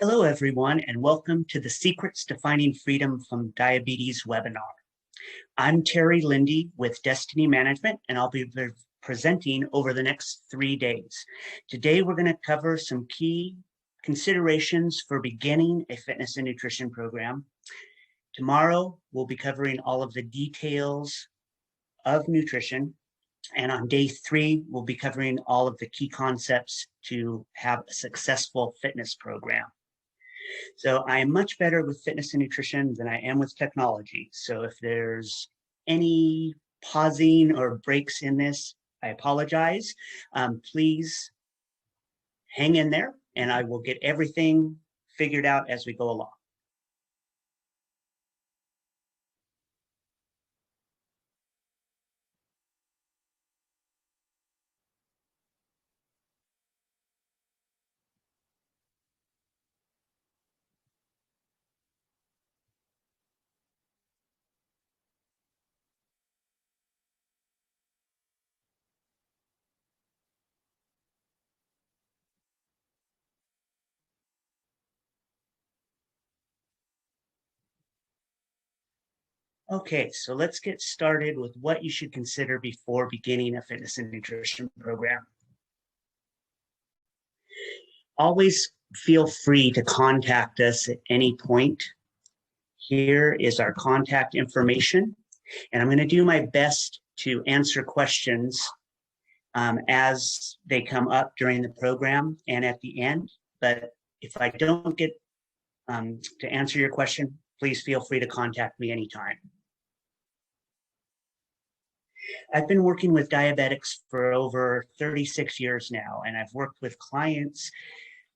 Hello, everyone, and welcome to the Secrets Defining Freedom from Diabetes webinar. I'm Terry Lindy with Destiny Management, and I'll be presenting over the next 3 days. Today, we're going to cover some key considerations for beginning a fitness and nutrition program. Tomorrow, we'll be covering all of the details of nutrition. And on day 3, we'll be covering all of the key concepts to have a successful fitness program. So I am much better with fitness and nutrition than I am with technology. So if there's any pausing or breaks in this, I apologize. Please hang in there and I will get everything figured out as we go along. Okay, so let's get started with what you should consider before beginning a fitness and nutrition program. Always feel free to contact us at any point. Here is our contact information, and I'm going to do my best to answer questions as they come up during the program and at the end. But if I don't get to answer your question, please feel free to contact me anytime. I've been working with diabetics for over 36 years now, and I've worked with clients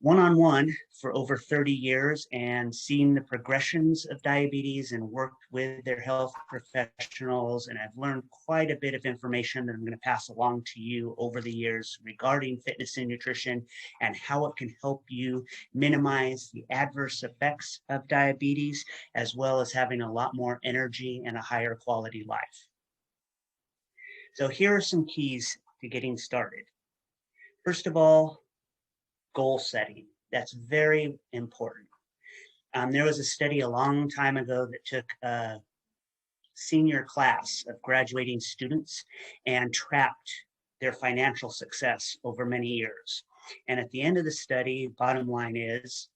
one-on-one for over 30 years and seen the progressions of diabetes and worked with their health professionals. And I've learned quite a bit of information that I'm going to pass along to you over the years regarding fitness and nutrition and how it can help you minimize the adverse effects of diabetes, as well as having a lot more energy and a higher quality life. So here are some keys to getting started. First of all, goal setting. That's very important. There was a study a long time ago that took a senior class of graduating students and tracked their financial success over many years. And at the end of the study, bottom line is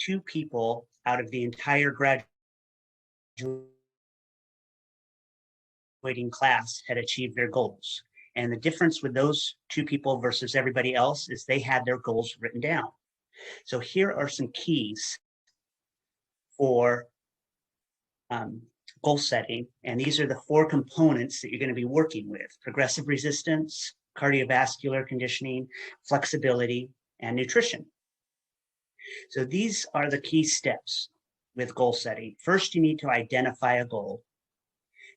2 people out of the entire graduating class had achieved their goals. And the difference with those 2 people versus everybody else is they had their goals written down. So here are some keys for goal setting. And these are the 4 components that you're going to be working with: progressive resistance, cardiovascular conditioning, flexibility, and nutrition. So these are the key steps with goal setting. First, you need to identify a goal.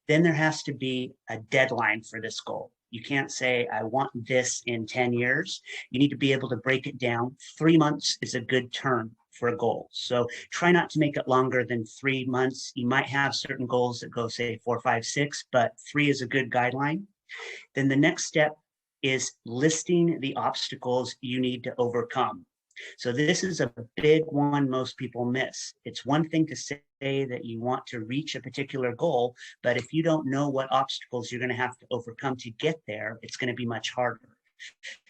Then there has to be a deadline for this goal. You can't say, I want this in 10 years. You need to be able to break it down. 3 months is a good term for a goal. So try not to make it longer than 3 months. You might have certain goals that go, say, 4, 5, 6, but 3 is a good guideline. Then the next step is listing the obstacles you need to overcome. So this is a big one most people miss. It's one thing to say that you want to reach a particular goal, but if you don't know what obstacles you're going to have to overcome to get there, it's going to be much harder.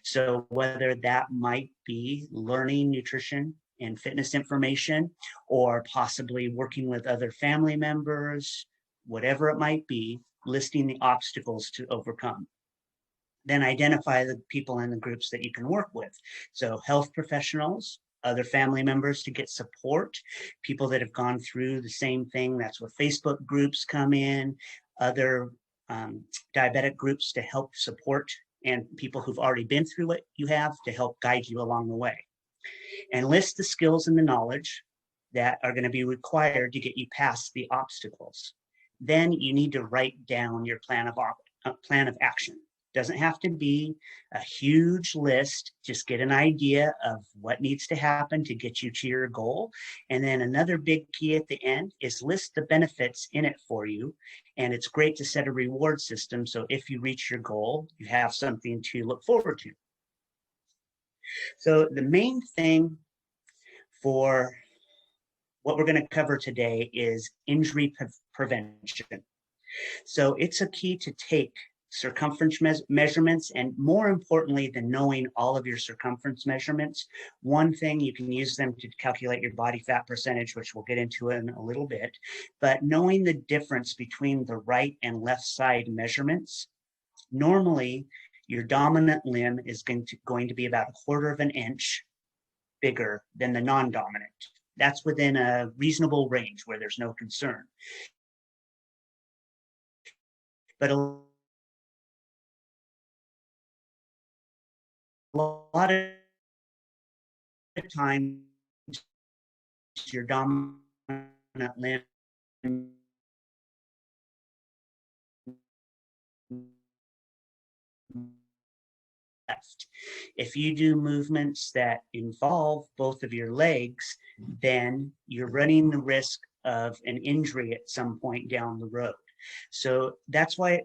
So whether that might be learning nutrition and fitness information, or possibly working with other family members, whatever it might be, listing the obstacles to overcome. Then identify the people in the groups that you can work with. So health professionals, other family members to get support, people that have gone through the same thing. That's where Facebook groups come in, other diabetic groups to help support, and people who've already been through what you have to help guide you along the way. And list the skills and the knowledge that are going to be required to get you past the obstacles. Then you need to write down your plan of action. Doesn't have to be a huge list. Just get an idea of what needs to happen to get you to your goal. And then another big key at the end is list the benefits in it for you. And it's great to set a reward system. So if you reach your goal, you have something to look forward to. So the main thing for what we're going to cover today is injury prevention. So it's a key to take circumference measurements, and more importantly than knowing all of your circumference measurements, one thing, you can use them to calculate your body fat percentage, which we'll get into in a little bit, but knowing the difference between the right and left side measurements. Normally, your dominant limb is going to be about 1/4 of an inch bigger than the non-dominant. That's within a reasonable range where there's no concern. But a lot of times, your dominant limb left. If you do movements that involve both of your legs, then you're running the risk of an injury at some point down the road. So that's why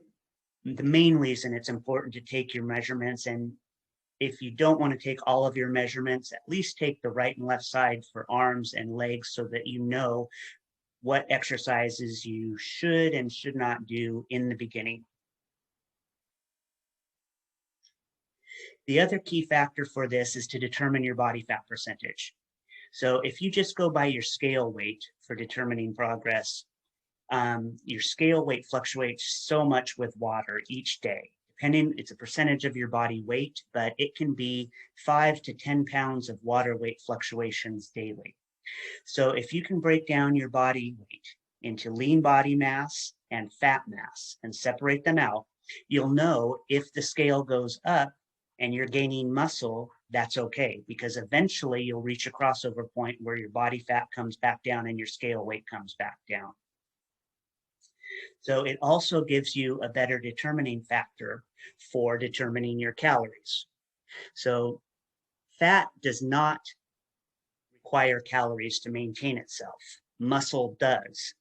the main reason it's important to take your measurements. And if you don't want to take all of your measurements, at least take the right and left side for arms and legs so that you know what exercises you should and should not do in the beginning. The other key factor for this is to determine your body fat percentage. So if you just go by your scale weight for determining progress, your scale weight fluctuates so much with water each day. Depending, it's a percentage of your body weight, but it can be 5 to 10 pounds of water weight fluctuations daily. So if you can break down your body weight into lean body mass and fat mass and separate them out, you'll know if the scale goes up and you're gaining muscle, that's okay, because eventually you'll reach a crossover point where your body fat comes back down and your scale weight comes back down. So it also gives you a better determining factor for determining your calories. So fat does not require calories to maintain itself. Muscle does.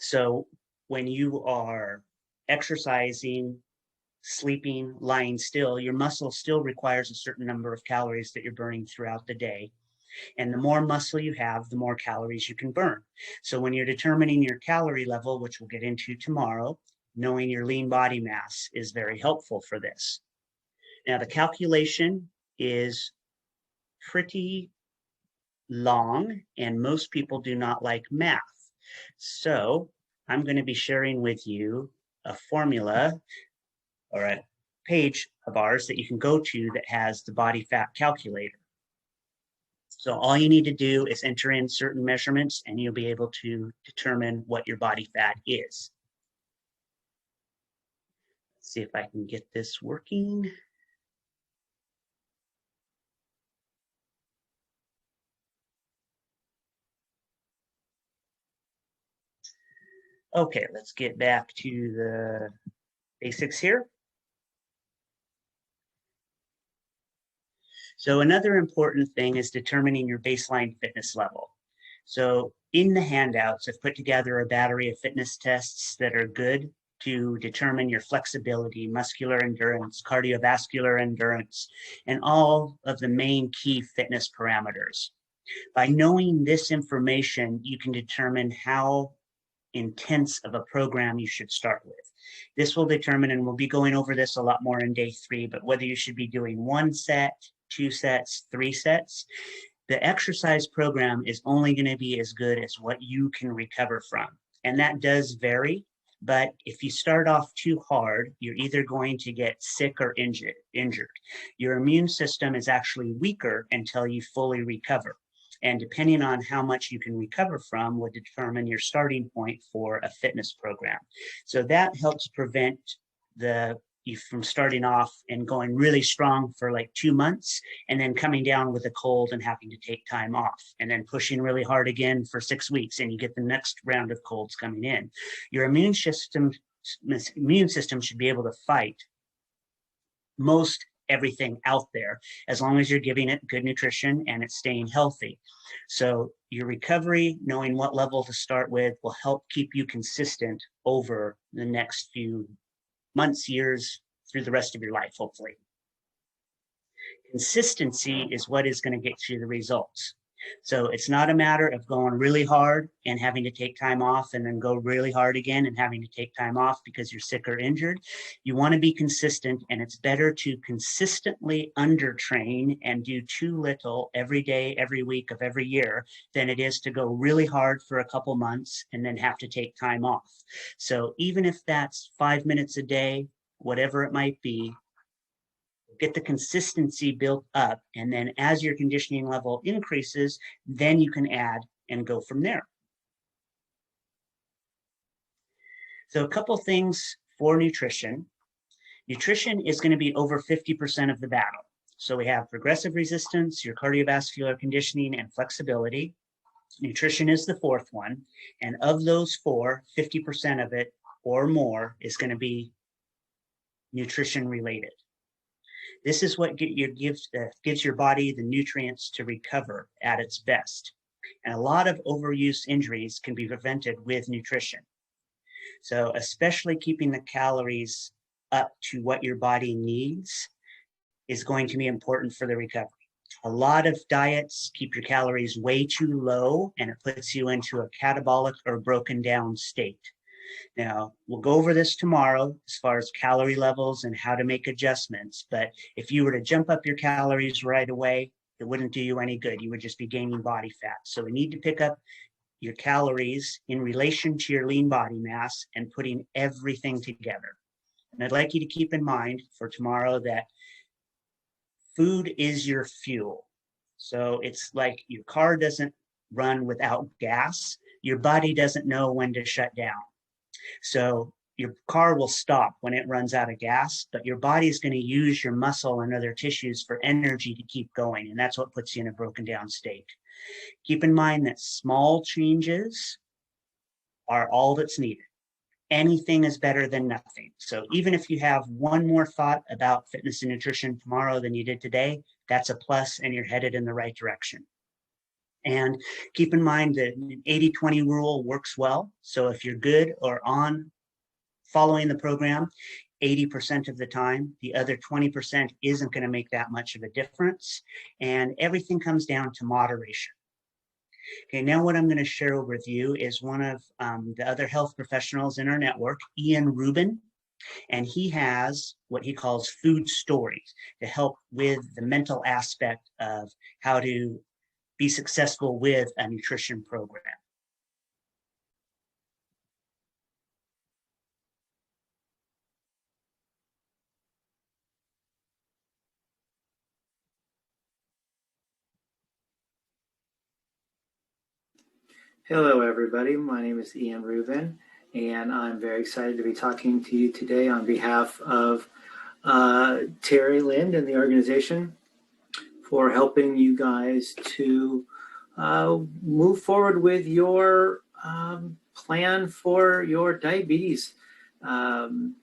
So when you are exercising, sleeping, lying still, your muscle still requires a certain number of calories that you're burning throughout the day. And the more muscle you have, the more calories you can burn. So when you're determining your calorie level, which we'll get into tomorrow, knowing your lean body mass is very helpful for this. Now, the calculation is pretty long, and most people do not like math. So I'm going to be sharing with you a formula or a page of ours that you can go to that has the body fat calculator. So all you need to do is enter in certain measurements and you'll be able to determine what your body fat is. Let's see if I can get this working. Okay, let's get back to the basics here. So another important thing is determining your baseline fitness level. So in the handouts, I've put together a battery of fitness tests that are good to determine your flexibility, muscular endurance, cardiovascular endurance, and all of the main key fitness parameters. By knowing this information, you can determine how intense of a program you should start with. This will determine, and we'll be going over this a lot more in day 3, but whether you should be doing 1 set, 2 sets, 3 sets, the exercise program is only going to be as good as what you can recover from. And that does vary, but if you start off too hard, you're either going to get sick or injured. Your immune system is actually weaker until you fully recover. And depending on how much you can recover from would determine your starting point for a fitness program. So that helps prevent you from starting off and going really strong for like 2 months and then coming down with a cold and having to take time off and then pushing really hard again for 6 weeks and you get the next round of colds coming in. Your immune system should be able to fight most everything out there as long as you're giving it good nutrition and it's staying healthy. So your recovery, knowing what level to start with, will help keep you consistent over the next few months, years, through the rest of your life, hopefully. Consistency is what is going to get you the results. So it's not a matter of going really hard and having to take time off and then go really hard again and having to take time off because you're sick or injured. You want to be consistent, and it's better to consistently undertrain and do too little every day, every week of every year than it is to go really hard for a couple months and then have to take time off. So even if that's 5 minutes a day, whatever it might be, get the consistency built up. And then as your conditioning level increases, then you can add and go from there. So a couple things for nutrition. Nutrition is going to be over 50% of the battle. So we have progressive resistance, your cardiovascular conditioning, and flexibility. Nutrition is the fourth one. And of those four, 50% of it or more is going to be nutrition related. This is what gives your body the nutrients to recover at its best. And a lot of overuse injuries can be prevented with nutrition. So especially keeping the calories up to what your body needs is going to be important for the recovery. A lot of diets keep your calories way too low, and it puts you into a catabolic or broken down state. Now, we'll go over this tomorrow as far as calorie levels and how to make adjustments. But if you were to jump up your calories right away, it wouldn't do you any good. You would just be gaining body fat. So we need to pick up your calories in relation to your lean body mass and putting everything together. And I'd like you to keep in mind for tomorrow that food is your fuel. So it's like your car doesn't run without gas. Your body doesn't know when to shut down. So your car will stop when it runs out of gas, but your body is going to use your muscle and other tissues for energy to keep going. And that's what puts you in a broken down state. Keep in mind that small changes are all that's needed. Anything is better than nothing. So even if you have one more thought about fitness and nutrition tomorrow than you did today, that's a plus and you're headed in the right direction. And keep in mind that an 80-20 rule works well. So if you're good or on following the program 80% of the time, the other 20% isn't going to make that much of a difference. And everything comes down to moderation. Okay, now what I'm going to share with you is one of the other health professionals in our network, Ian Rubin. And he has what he calls food stories to help with the mental aspect of how to be successful with a nutrition program. Hello, everybody. My name is Ian Rubin, and I'm very excited to be talking to you today on behalf of Terry Lind and the organization for helping you guys to move forward with your plan for your diabetes program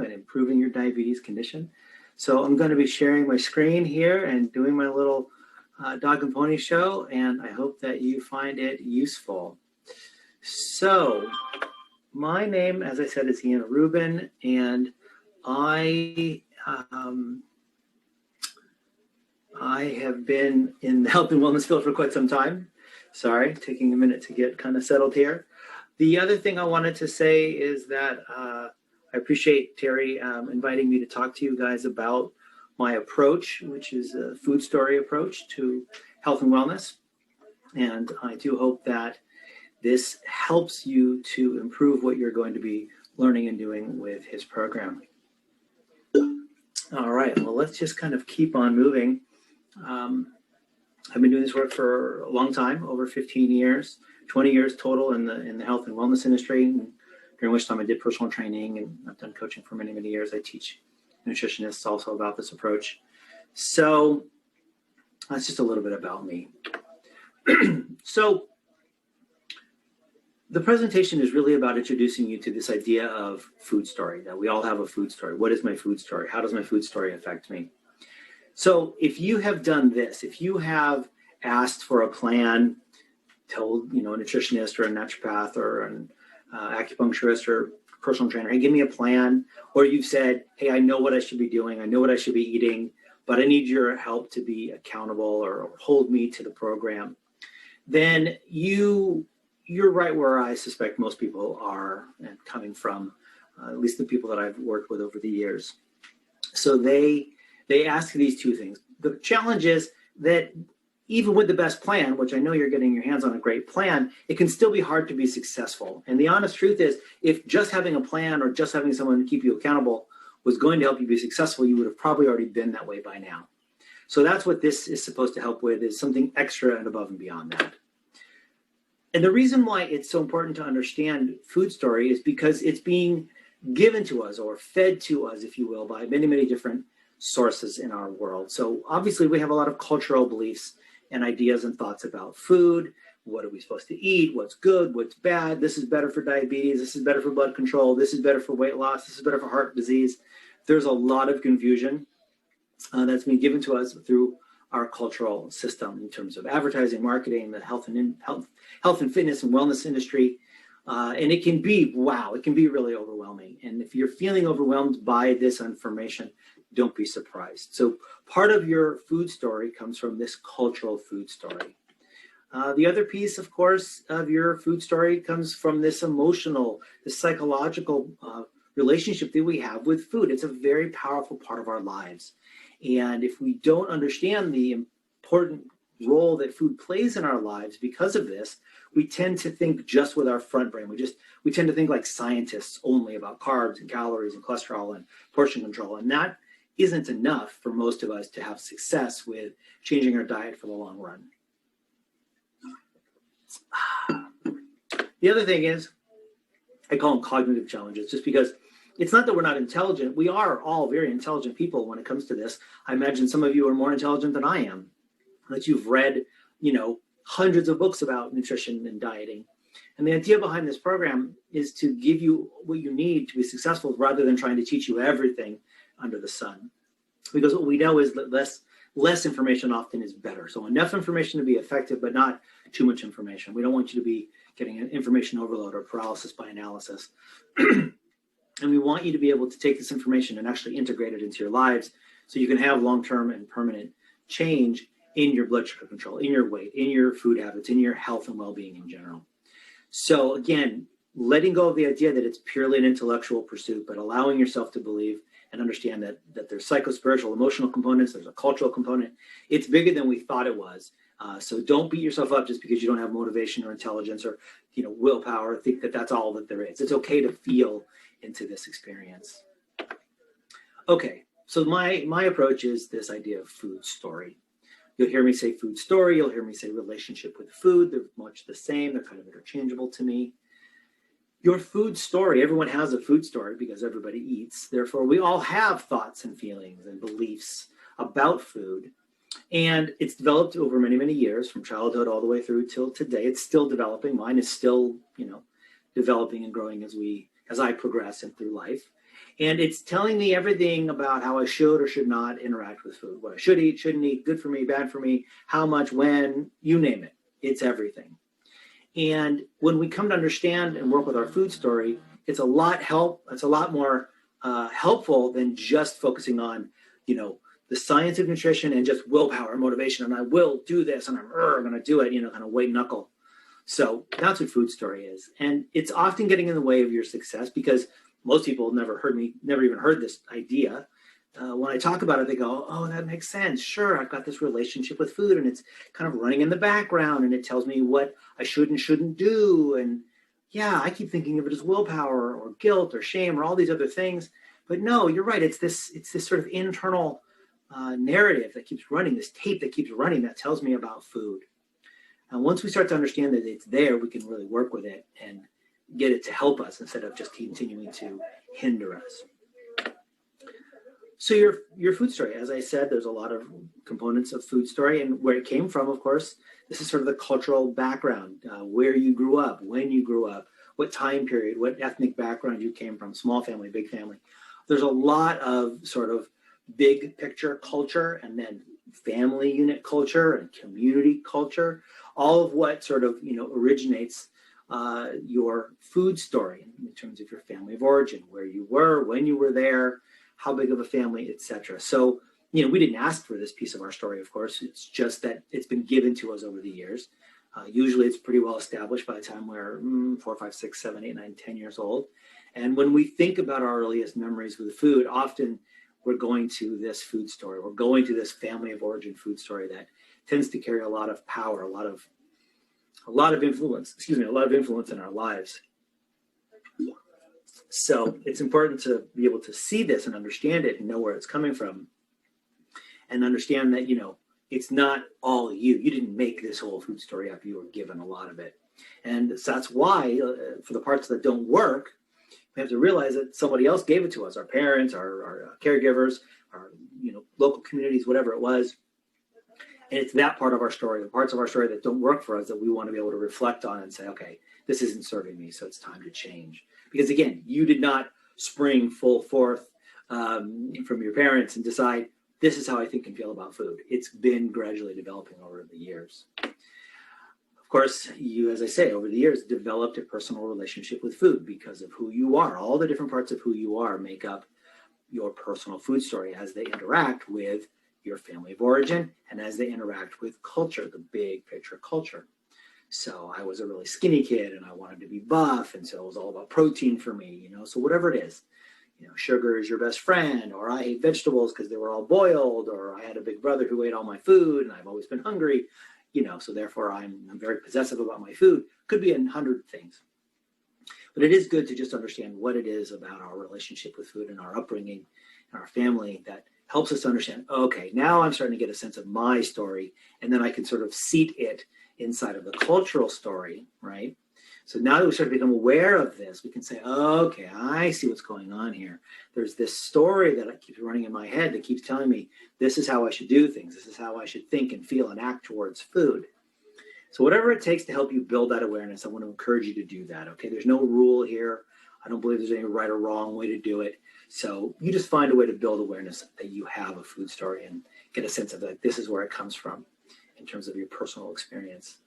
and improving your diabetes condition. So I'm going to be sharing my screen here and doing my little dog and pony show, and I hope that you find it useful. So my name, as I said, is Ian Rubin, and I have been in the health and wellness field for quite some time. Sorry, taking a minute to get kind of settled here. The other thing I wanted to say is that I appreciate Terry inviting me to talk to you guys about my approach, which is a food story approach to health and wellness. And I do hope that this helps you to improve what you're going to be learning and doing with his program. All right, well, let's just kind of keep on moving. I've been doing this work for a long time, over 15 years, 20 years total in the health and wellness industry, and during which time I did personal training, and I've done coaching for many, many years. I teach nutritionists also about this approach. So that's just a little bit about me. So the presentation is really about introducing you to this idea of food story, that we all have a food story. What is my food story? How does my food story affect me? So if you have done this, if you have asked for a plan, told a nutritionist or a naturopath or an acupuncturist or personal trainer, hey, give me a plan, or you've said, hey, I know what I should be doing, I know what I should be eating, but I need your help to be accountable or hold me to the program, then you're right where I suspect most people are, and coming from at least the people that I've worked with over the years. So they ask these two things. The challenge is that even with the best plan, which I know you're getting your hands on a great plan, it can still be hard to be successful. And the honest truth is, if just having a plan or just having someone to keep you accountable was going to help you be successful, you would have probably already been that way by now. So that's what this is supposed to help with, is something extra and above and beyond that. And the reason why it's so important to understand food story is because it's being given to us, or fed to us, if you will, by many, many different sources in our world. So obviously we have a lot of cultural beliefs and ideas and thoughts about food. What are we supposed to eat? What's good? What's bad? This is better for diabetes. This is better for blood control. This is better for weight loss. This is better for heart disease. There's a lot of confusion that's been given to us through our cultural system in terms of advertising, marketing, the health and fitness and wellness industry. And it can be, wow, it can be really overwhelming. And if you're feeling overwhelmed by this information, don't be surprised. So part of your food story comes from this cultural food story. The other piece, of course, of your food story comes from this emotional, this psychological relationship that we have with food. It's a very powerful part of our lives. And if we don't understand the important role that food plays in our lives because of this, we tend to think just with our front brain. We tend to think like scientists only about carbs and calories and cholesterol and portion control. And that isn't enough for most of us to have success with changing our diet for the long run. The other thing is, I call them cognitive challenges, just because it's not that we're not intelligent. We are all very intelligent people when it comes to this. I imagine some of you are more intelligent than I am, that you've read, hundreds of books about nutrition and dieting. And the idea behind this program is to give you what you need to be successful, rather than trying to teach you everything under the sun. Because what we know is that less information often is better. So enough information to be effective, but not too much information. We don't want you to be getting an information overload or paralysis by analysis. And we want you to be able to take this information and actually integrate it into your lives, so you can have long-term and permanent change in your blood sugar control, in your weight, in your food habits, in your health and well-being in general. So again, letting go of the idea that it's purely an intellectual pursuit, but allowing yourself to believe and understand that there's psycho-spiritual, emotional components, there's a cultural component. It's bigger than we thought it was. So don't beat yourself up just because you don't have motivation or intelligence or willpower. Think that that's all that there is. It's okay to feel into this experience. Okay, so my approach is this idea of food story. You'll hear me say food story. You'll hear me say relationship with food. They're much the same. They're kind of interchangeable to me. Your food story, everyone has a food story because everybody eats. Therefore, we all have thoughts and feelings and beliefs about food. And it's developed over many, many years, from childhood all the way through till today. It's still developing. Mine is still, developing and growing as I progress and through life. And it's telling me everything about how I should or should not interact with food, what I should eat, shouldn't eat, good for me, bad for me, how much, when, you name it. It's everything. And when we come to understand and work with our food story, it's a lot more helpful than just focusing on, the science of nutrition and just willpower and motivation. And I will do this and I'm going to do it, kind of white knuckle. So that's what food story is. And it's often getting in the way of your success because most people never even heard this idea. When I talk about it, they go, oh, that makes sense. Sure, I've got this relationship with food and it's kind of running in the background and it tells me what I should and shouldn't do. And yeah, I keep thinking of it as willpower or guilt or shame or all these other things. But no, you're right. It's this sort of internal narrative that keeps running, this tape that keeps running that tells me about food. And once we start to understand that it's there, we can really work with it and get it to help us instead of just continuing to hinder us. So your food story, as I said, there's a lot of components of food story, and where it came from, of course, this is sort of the cultural background, where you grew up, when you grew up, what time period, what ethnic background you came from, small family, big family. There's a lot of sort of big picture culture and then family unit culture and community culture, all of what sort of, originates your food story in terms of your family of origin, where you were, when you were there, how big of a family, etc. So we didn't ask for this piece of our story, of course. It's just that it's been given to us over the years. Usually it's pretty well established by the time we're 4, 5, 6, 7, 8, 9, 10 years old. And when we think about our earliest memories with food, often we're going to this food story. We're going to this family of origin food story that tends to carry a lot of power, a lot of influence in our lives. So it's important to be able to see this and understand it and know where it's coming from, and understand that, it's not all you. You didn't make this whole food story up. You were given a lot of it. And so that's why, for the parts that don't work, we have to realize that somebody else gave it to us, our parents, our caregivers, our local communities, whatever it was. And it's that part of our story, the parts of our story that don't work for us, that we want to be able to reflect on and say, okay, this isn't serving me, so it's time to change. Because again, you did not spring full forth from your parents and decide, this is how I think and feel about food. It's been gradually developing over the years. Of course, you, as I say, over the years, developed a personal relationship with food because of who you are. All the different parts of who you are make up your personal food story as they interact with your family of origin and as they interact with culture, the big picture culture. So I was a really skinny kid and I wanted to be buff, and so it was all about protein for me, so whatever it is. Sugar is your best friend, or I hate vegetables because they were all boiled, or I had a big brother who ate all my food and I've always been hungry, so therefore I'm very possessive about my food. Could be 100 things. But it is good to just understand what it is about our relationship with food and our upbringing and our family that helps us to understand, okay, now I'm starting to get a sense of my story, and then I can sort of seat it inside of the cultural story, right? So now that we start to become aware of this, we can say, okay, I see what's going on here. There's this story that keeps running in my head that keeps telling me this is how I should do things. This is how I should think and feel and act towards food. So whatever it takes to help you build that awareness, I want to encourage you to do that, okay? There's no rule here. I don't believe there's any right or wrong way to do it. So you just find a way to build awareness that you have a food story and get a sense of that this is where it comes from in terms of your personal experience.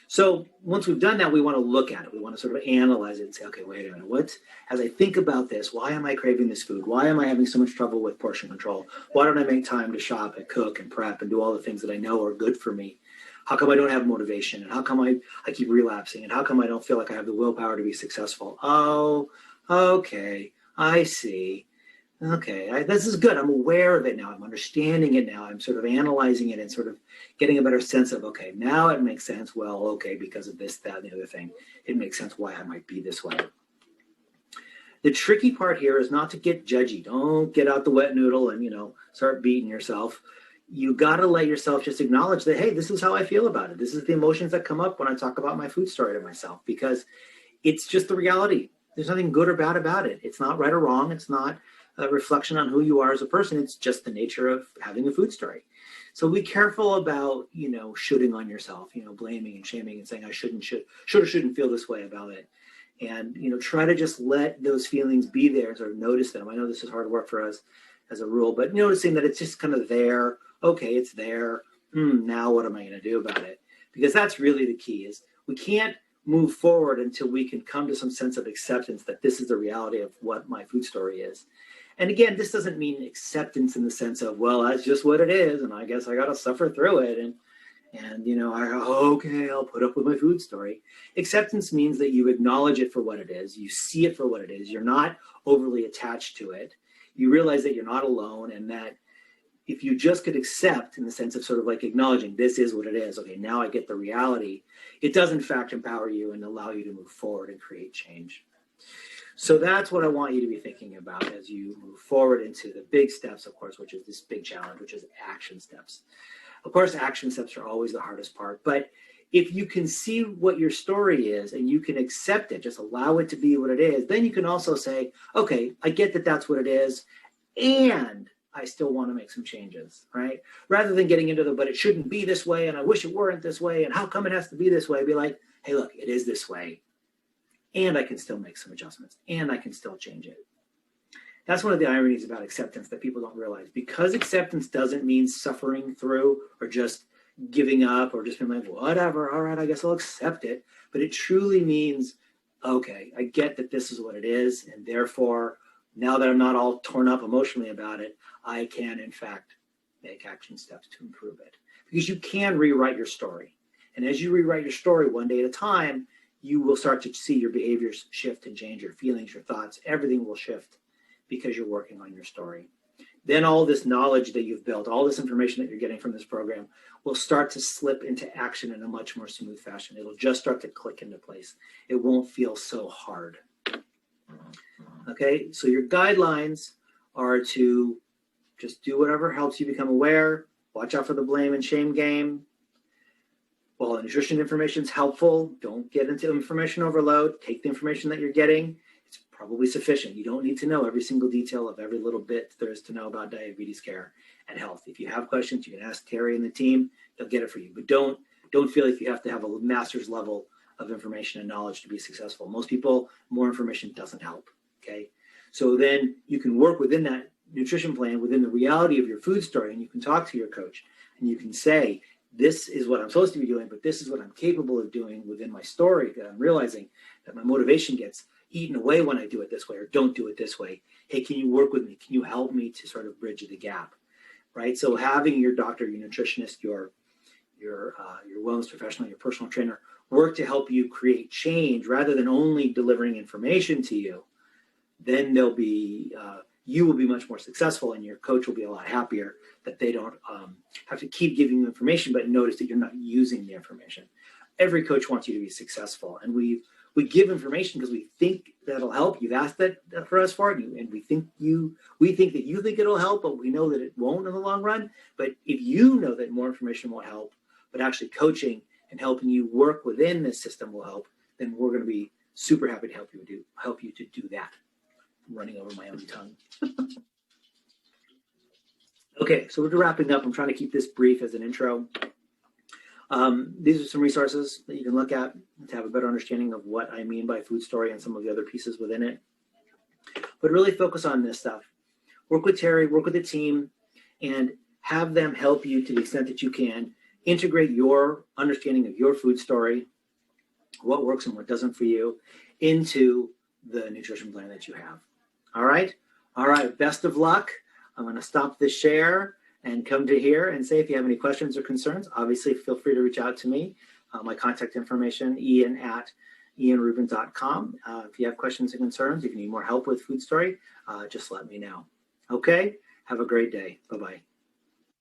So once we've done that, we want to look at it. We want to sort of analyze it and say, okay, wait a minute. As I think about this, why am I craving this food? Why am I having so much trouble with portion control? Why don't I make time to shop and cook and prep and do all the things that I know are good for me? How come I don't have motivation? And how come I keep relapsing? And how come I don't feel like I have the willpower to be successful? Oh, okay, I see. Okay, this is good. I'm aware of it now. I'm understanding it now. I'm sort of analyzing it and sort of getting a better sense of, okay, now it makes sense. Well, okay, because of this, that, and the other thing, it makes sense why I might be this way. The tricky part here is not to get judgy. Don't get out the wet noodle and, start beating yourself. You got to let yourself just acknowledge that, hey, this is how I feel about it. This is the emotions that come up when I talk about my food story to myself, because it's just the reality. There's nothing good or bad about it. It's not right or wrong. It's not a reflection on who you are as a person. It's just the nature of having a food story. So be careful about, shoulding on yourself, blaming and shaming and saying I should or shouldn't feel this way about it. And, try to just let those feelings be there and sort of notice them. I know this is hard work for us as a rule, but noticing that it's just kind of there. Okay, it's there. Now what am I going to do about it? Because that's really the key, is we can't move forward until we can come to some sense of acceptance that this is the reality of what my food story is. And again, this doesn't mean acceptance in the sense of, well, that's just what it is, and I guess I got to suffer through it. And okay, I'll put up with my food story. Acceptance means that you acknowledge it for what it is. You see it for what it is. You're not overly attached to it. You realize that you're not alone, and that if you just could accept, in the sense of sort of like acknowledging this is what it is, okay, now I get the reality, it does in fact empower you and allow you to move forward and create change. So that's what I want you to be thinking about as you move forward into the big steps, of course, which is this big challenge, which is action steps. Of course, action steps are always the hardest part, but if you can see what your story is and you can accept it, just allow it to be what it is, then you can also say, okay, I get that that's what it is, and I still want to make some changes, right? Rather than getting into but it shouldn't be this way, and I wish it weren't this way, and how come it has to be this way? Be like, hey, look, it is this way, and I can still make some adjustments, and I can still change it. That's one of the ironies about acceptance that people don't realize. Because acceptance doesn't mean suffering through or just giving up or just being like, whatever, all right, I guess I'll accept it. But it truly means, okay, I get that this is what it is, and therefore, now that I'm not all torn up emotionally about it, I can, in fact, make action steps to improve it. Because you can rewrite your story. And as you rewrite your story one day at a time, you will start to see your behaviors shift and change, your feelings, your thoughts, everything will shift because you're working on your story. Then all this knowledge that you've built, all this information that you're getting from this program will start to slip into action in a much more smooth fashion. It'll just start to click into place. It won't feel so hard. Okay, so your guidelines are to just do whatever helps you become aware, watch out for the blame and shame game. While the nutrition information is helpful, don't get into information overload. Take the information that you're getting. It's probably sufficient. You don't need to know every single detail of every little bit there is to know about diabetes care and health. If you have questions, you can ask Terry and the team. They'll get it for you. But don't feel like you have to have a master's level of information and knowledge to be successful. Most people, more information doesn't help. Okay, so then you can work within that nutrition plan, within the reality of your food story, and you can talk to your coach and you can say, this is what I'm supposed to be doing, but this is what I'm capable of doing within my story, that I'm realizing that my motivation gets eaten away when I do it this way or don't do it this way. Hey, can you work with me? Can you help me to sort of bridge the gap, right? So having your doctor, your nutritionist, your wellness professional, your personal trainer work to help you create change rather than only delivering information to you, then they'll be you will be much more successful, and your coach will be a lot happier that they don't have to keep giving you information, but notice that you're not using the information. Every coach wants you to be successful, and we give information because we think that'll help. You've asked that for us for it, and we think that you think it'll help, but we know that it won't in the long run. But if you know that more information won't help, but actually coaching and helping you work within this system will help, then we're going to be super happy to help you to do that. I'm running over my own tongue. Okay, so we're wrapping up. I'm trying to keep this brief as an intro. These are some resources that you can look at to have a better understanding of what I mean by food story and some of the other pieces within it. But really focus on this stuff. Work with Terry, work with the team, and have them help you to the extent that you can. Integrate your understanding of your food story, what works and what doesn't for you, into the nutrition plan that you have. All right? All right, best of luck. I'm going to stop the share and come to here and say if you have any questions or concerns, obviously feel free to reach out to me. My contact information, ian@ianrubin.com. If you have questions and concerns, if you need more help with food story, just let me know. Okay? Have a great day. Bye-bye.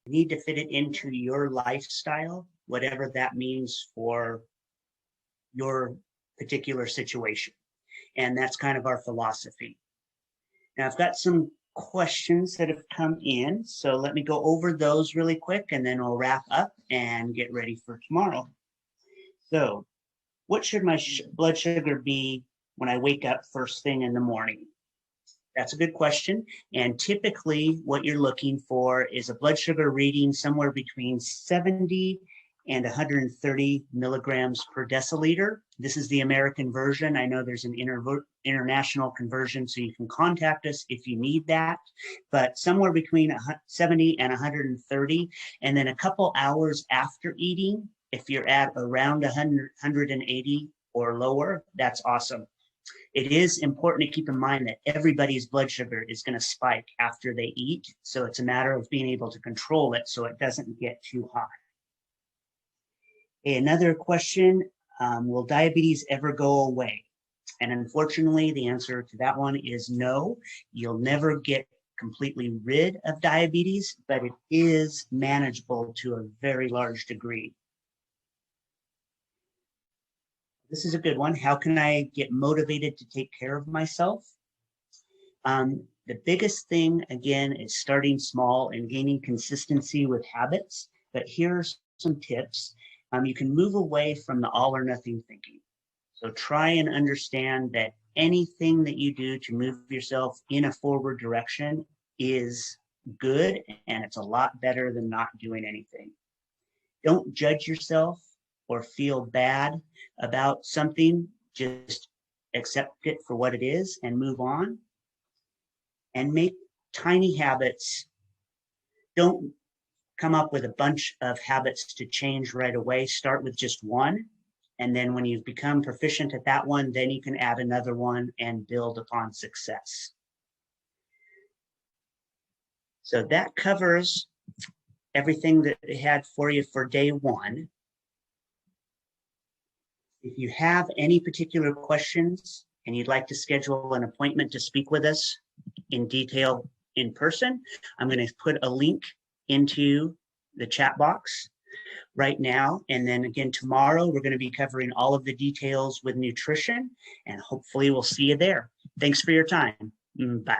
You need to fit it into your lifestyle, whatever that means for your particular situation. And that's kind of our philosophy. Now, I've got some questions that have come in, so let me go over those really quick, and then we'll wrap up and get ready for tomorrow. So, what should my blood sugar be when I wake up first thing in the morning? That's a good question. And typically what you're looking for is a blood sugar reading somewhere between 70 and 130 milligrams per deciliter. This is the American version. I know there's an international conversion, so you can contact us if you need that, but somewhere between 70 and 130. And then a couple hours after eating, if you're at around 180 or lower, that's awesome. It is important to keep in mind that everybody's blood sugar is going to spike after they eat. So it's a matter of being able to control it so it doesn't get too high. Okay, another question, will diabetes ever go away? And unfortunately, the answer to that one is no. You'll never get completely rid of diabetes, but it is manageable to a very large degree. This is a good one. How can I get motivated to take care of myself? The biggest thing, again, is starting small and gaining consistency with habits. But here's some tips. You can move away from the all or nothing thinking. So try and understand that anything that you do to move yourself in a forward direction is good, and it's a lot better than not doing anything. Don't judge yourself or feel bad about something. Just accept it for what it is and move on. And make tiny habits. Don't come up with a bunch of habits to change right away. Start with just one. And then when you've become proficient at that one, then you can add another one and build upon success. So that covers everything that they had for you for day one. If you have any particular questions and you'd like to schedule an appointment to speak with us in detail in person, I'm going to put a link into the chat box right now. And then again, tomorrow, we're going to be covering all of the details with nutrition, and hopefully we'll see you there. Thanks for your time. Bye.